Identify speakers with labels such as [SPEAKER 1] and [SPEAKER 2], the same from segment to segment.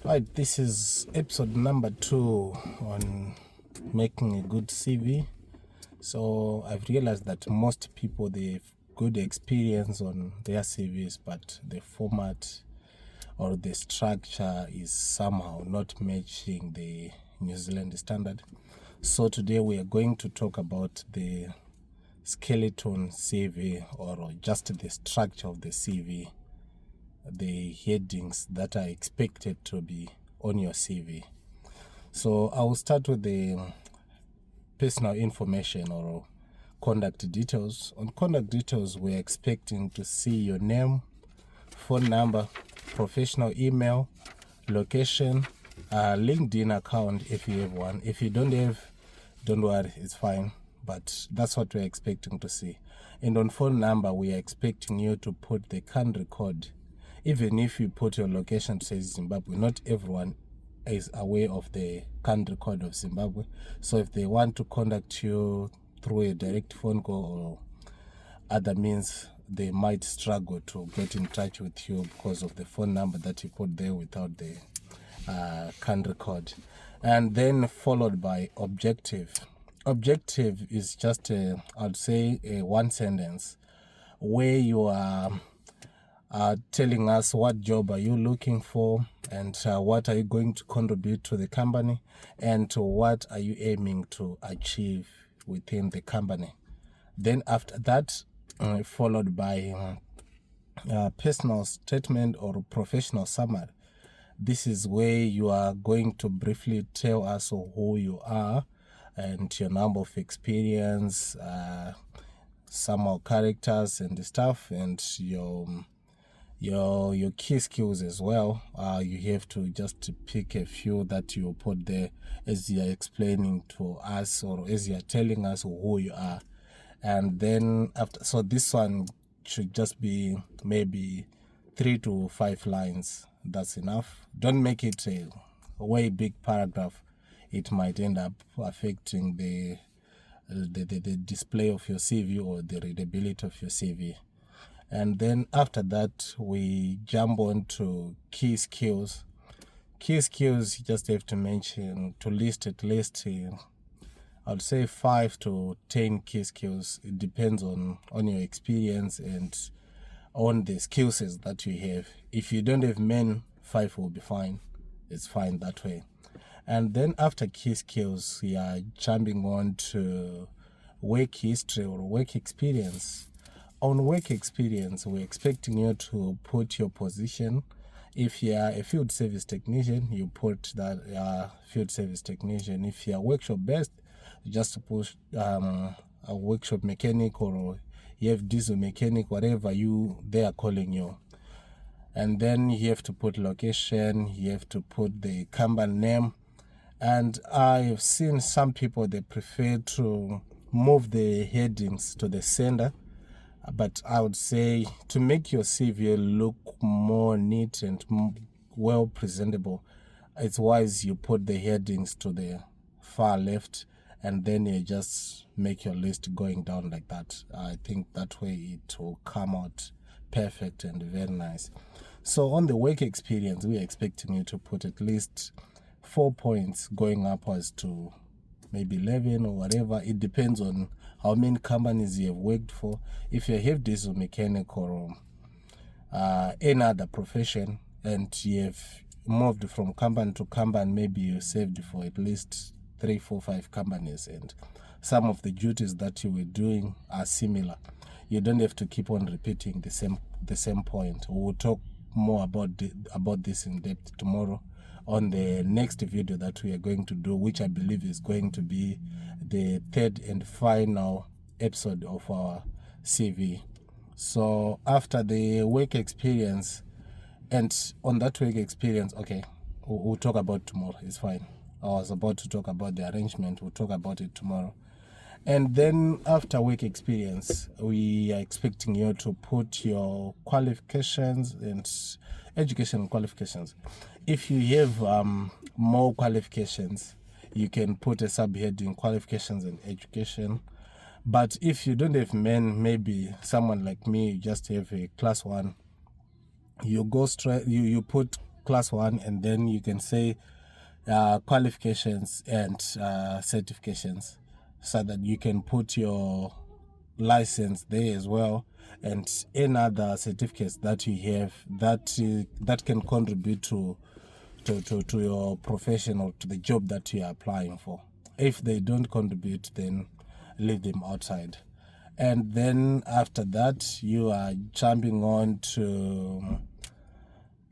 [SPEAKER 1] Right, this is episode number 2 on making a good CV. So I've realized that most people, they've good experience on their CVs, but the format or the structure is somehow not matching the New Zealand standard. So today we are going to talk about the skeleton CV, or just the structure of the CV, the headings that are expected to be on your CV. So I will start with the personal information or contact details. On contact details, we're expecting to see your name, phone number, professional email, location, LinkedIn account if you have one. If you don't have, don't worry, it's fine. But that's what we're expecting to see. And on phone number, we are expecting you to put the country code. Even if you put your location to say Zimbabwe, not everyone is aware of the country code of Zimbabwe. So if they want to contact you through a direct phone call or other means, they might struggle to get in touch with you because of the phone number that you put there without the country code. And then followed by objective. Objective is just I'd say a one sentence where you are telling us what job are you looking for, and what are you going to contribute to the company, and what are you aiming to achieve within the company. Then after that, followed by personal statement or professional summary. This is where you are going to briefly tell us who you are and your number of experience, some of characters and stuff, and your key skills as well. You have to just pick a few that you put there as you are explaining to us or as you are telling us who you are. And then after, so this one should just be maybe 3 to 5 lines. That's enough. Don't make it a way big paragraph. It might end up affecting the display of your CV or the readability of your CV. And then after that, we jump on to key skills. Key skills, you just have to mention, to list at least, I'd say 5 to 10 key skills. It depends on your experience and on the skill sets that you have. If you don't have many, 5 will be fine. It's fine that way. And then after key skills, we are jumping on to work history or work experience. On work experience, we're expecting you to put your position. If you are a field service technician, you put that field service technician. If you are workshop based, you just put a workshop mechanic, or you have diesel mechanic, whatever they are calling you. And then you have to put location, you have to put the company name. And I've seen some people, they prefer to move the headings to the center. But I would say to make your CV look more neat and well presentable, it's wise you put the headings to the far left, and then you just make your list going down like that. I think that way it will come out perfect and very nice. So on the work experience, we're expecting you to put at least 4 points going upwards to maybe 11 or whatever. It depends on how many companies you have worked for. If you have diesel mechanic or any other profession, and you have moved from company to company, maybe you served for at least 3, 4, 5 companies, and some of the duties that you were doing are similar. You don't have to keep on repeating the same point. We will talk more about this in depth tomorrow on the next video that we are going to do, which I believe is going to be the 3rd and final episode of our CV. So after the work experience, and on that work experience, okay, we'll talk about tomorrow. It's fine. I was about to talk about the arrangement. We'll talk about it tomorrow. And then after work experience, we are expecting you to put your qualifications and education qualifications. If you have more qualifications, you can put a subheading qualifications and education. But if you don't have maybe someone like me, you just have a class 1, you go straight, you put class 1, and then you can say qualifications and certifications, so that you can put your license there as well, and any other certificates that you have that can contribute to your profession or to the job that you are applying for. If they don't contribute, then leave them outside. And then after that, you are jumping on to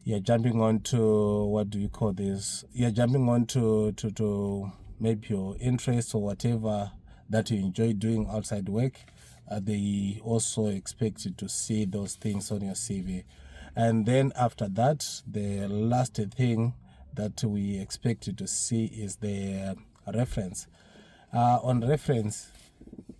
[SPEAKER 1] what do you call this? You're jumping on to maybe your interests or whatever that you enjoy doing outside work. They also expect you to see those things on your CV. And then after that, the last thing that we expect you to see is the reference. On reference,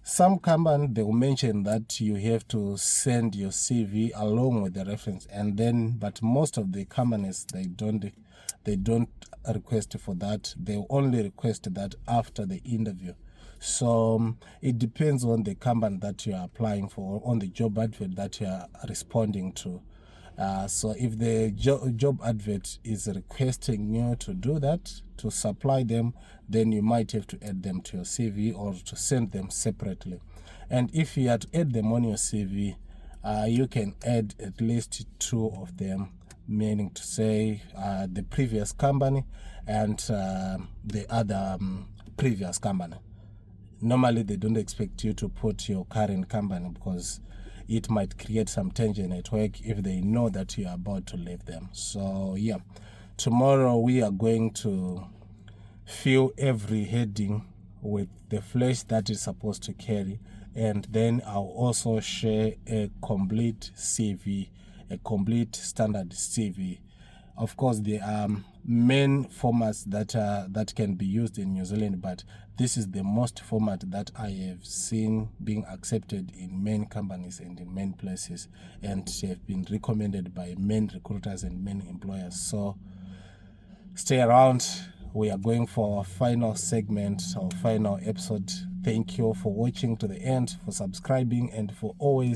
[SPEAKER 1] some company, they will mention that you have to send your CV along with the reference, and then but most of the companies, they don't request for that. They only request that after the interview. So it depends on the company that you are applying for, on the job advert that you are responding to. So if the job advert is requesting you to do that, to supply them, then you might have to add them to your CV or to send them separately. And if you are to add them on your CV, you can add at least 2 of them, meaning to say the previous company and the other previous company. Normally, they don't expect you to put your current company because it might create some tension at work if they know that you are about to leave them. So yeah, tomorrow we are going to fill every heading with the flesh that is supposed to carry, and then I'll also share a complete CV, a complete standard CV. Of course, there are main formats that can be used in New Zealand, but this is the most format that I have seen being accepted in many companies and in many places, and have been recommended by many recruiters and many employers. So stay around. We are going for our final segment, our final episode. Thank you for watching to the end, for subscribing, and for always